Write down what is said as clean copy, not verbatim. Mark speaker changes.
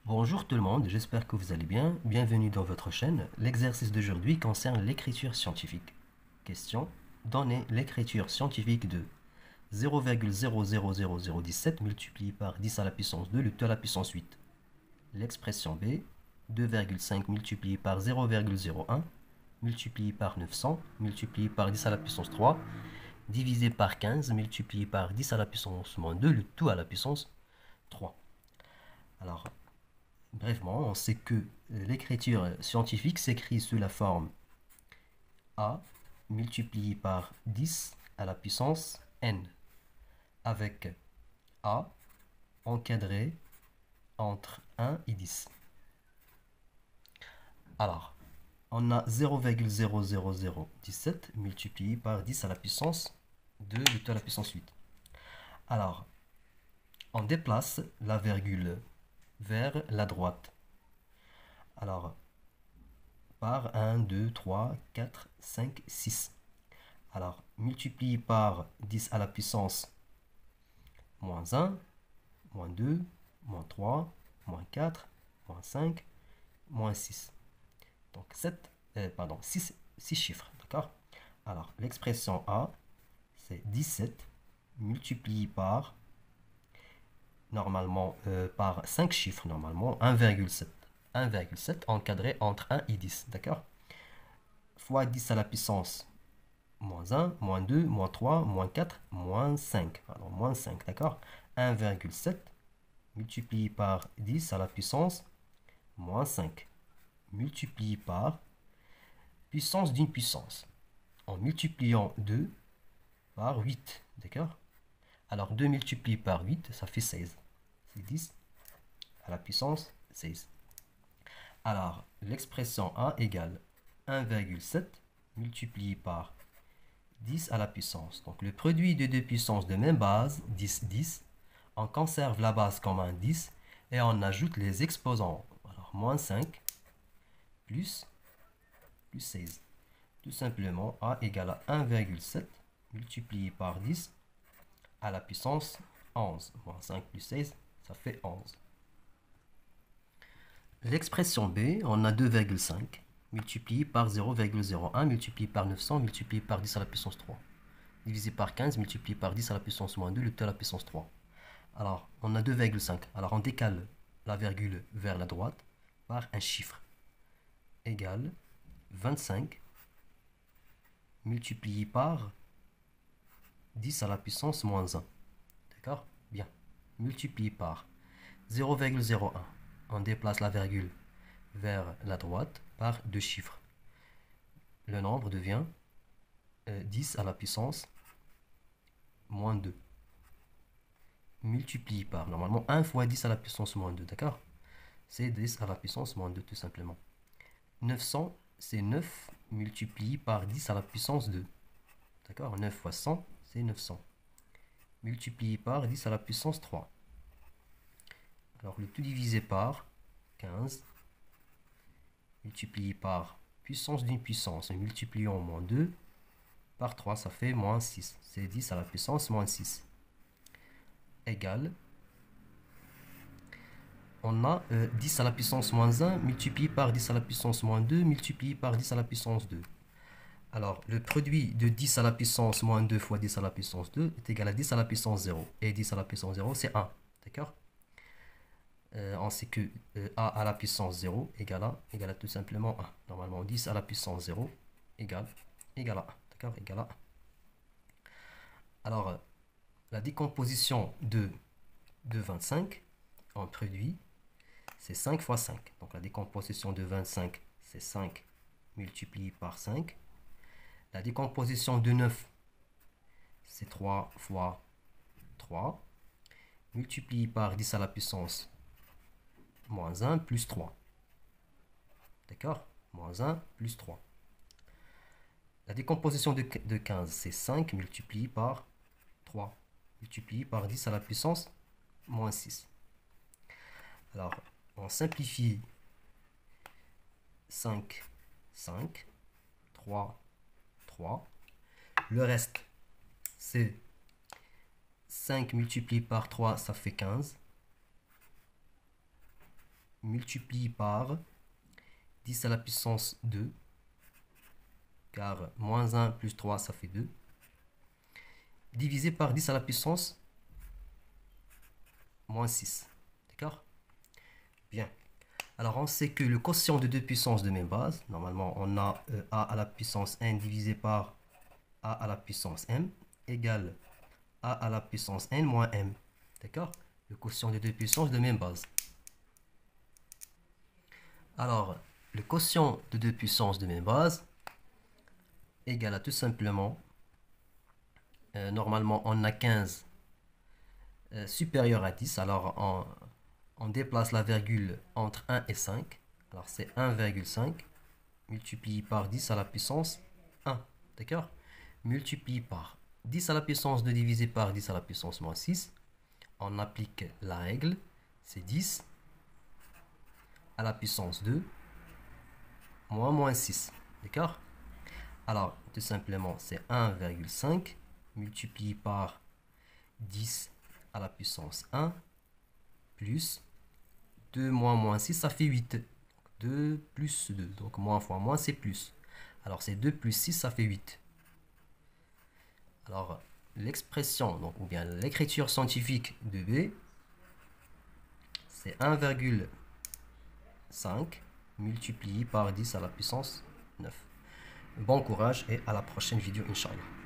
Speaker 1: Bonjour tout le monde, j'espère que vous allez bien. Bienvenue dans votre chaîne. L'exercice d'aujourd'hui concerne l'écriture scientifique. Question: donnez l'écriture scientifique de 0,000017 multiplié par 10 à la puissance 2, le tout à la puissance 8. L'expression B: 2,5 multiplié par 0,01 multiplié par 900 multiplié par 10 à la puissance 3 divisé par 15 multiplié par 10 à la puissance moins 2, le tout à la puissance 3. Alors, brièvement, on sait que l'écriture scientifique s'écrit sous la forme A multiplié par 10 à la puissance n, avec A encadré entre 1 et 10. Alors, on a 0,00017 multiplié par 10 à la puissance 2, le tout à la puissance 8. Alors, on déplace la virgule vers la droite. Alors, par 1, 2, 3, 4, 5, 6. Alors, multiplié par 10 à la puissance moins 1, moins 2, moins 3, moins 4, moins 5, moins 6. Donc 6 chiffres, d'accord? Alors, l'expression A, c'est 17 multiplié par, normalement, par 5 chiffres, normalement, 1,7. 1,7 encadré entre 1 et 10, d'accord? Fois 10 à la puissance moins 1, moins 2, moins 3, moins 4, moins 5. Alors, moins 5, d'accord? 1,7 multiplié par 10 à la puissance moins 5. Multiplié par puissance d'une puissance. En multipliant 2 par 8, d'accord? Alors, 2 multiplié par 8, ça fait 16. C'est 10 à la puissance 16. Alors, l'expression A égale 1,7 multiplié par 10 à la puissance. Donc, le produit de deux puissances de même base, 10, 10. On conserve la base comme un 10 et on ajoute les exposants. Alors, moins 5 plus 16. Tout simplement, A égale à 1,7 multiplié par 10 à la puissance 11. Moins 5 plus 16, ça fait 11. L'expression B, on a 2,5 multiplié par 0,01 multiplié par 900 multiplié par 10 à la puissance 3. Divisé par 15 multiplié par 10 à la puissance moins 2, le tout à la puissance 3. Alors, on a 2,5. Alors, on décale la virgule vers la droite par un chiffre égal 25 multiplié par 10 à la puissance moins 1. D'accord? Bien. Multiplié par 0,01. On déplace la virgule vers la droite par deux chiffres. Le nombre devient 10 à la puissance moins 2. Multiplié par, normalement, 1 fois 10 à la puissance moins 2, d'accord? C'est 10 à la puissance moins 2, tout simplement. 900, c'est 9 multiplié par 10 à la puissance 2. D'accord? 9 fois 100, c'est 900. Multiplié par 10 à la puissance 3. Alors, le tout divisé par 15, multiplié par puissance d'une puissance, et multipliant moins 2 par 3, ça fait moins 6. C'est 10 à la puissance moins 6. Égale, on a 10 à la puissance moins 1 multiplié par 10 à la puissance moins 2 multiplié par 10 à la puissance 2. Alors, le produit de 10 à la puissance moins 2 fois 10 à la puissance 2 est égal à 10 à la puissance 0. Et 10 à la puissance 0, c'est 1. D'accord? On sait que a à la puissance 0 égale à tout simplement 1. Normalement, 10 à la puissance 0 égale à 1. D'accord? Égale à 1. Alors, la décomposition de 25 en produit, c'est 5 fois 5. Donc, la décomposition de 25, c'est 5 multiplié par 5. La décomposition de 9, c'est 3 fois 3, multiplié par 10 à la puissance moins 1 plus 3. D'accord? Moins 1 plus 3. La décomposition de 15, c'est 5 multiplié par 3, multiplié par 10 à la puissance moins 6. Alors, on simplifie 5, 5, 3, 3. Le reste, c'est 5 multiplié par 3, ça fait 15. multiplié par 10 à la puissance 2, car moins 1 plus 3, ça fait 2, divisé par 10 à la puissance moins 6. D'accord? Bien. Alors, on sait que le quotient de deux puissances de même base, normalement, on a a à la puissance n divisé par a à la puissance m égale a à la puissance n moins m. D'accord? Le quotient de deux puissances de même base. Alors, le quotient de deux puissances de même base égale à tout simplement, normalement, on a 15 supérieur à 10. Alors, on déplace la virgule entre 1 et 5. Alors, c'est 1,5 multiplié par 10 à la puissance 1. D'accord? Multiplié par 10 à la puissance 2 divisé par 10 à la puissance moins 6. On applique la règle. C'est 10 à la puissance 2 moins 6. D'accord? Alors, tout simplement, c'est 1,5 multiplié par 10 à la puissance 1 plus 2 moins 6, ça fait 8. 2 plus 2, donc moins fois moins, c'est plus. Alors, c'est 2 plus 6, ça fait 8. Alors, l'expression, donc, ou bien l'écriture scientifique de B, c'est 1,5 multiplié par 10 à la puissance 9. Bon courage et à la prochaine vidéo, Inch'Allah.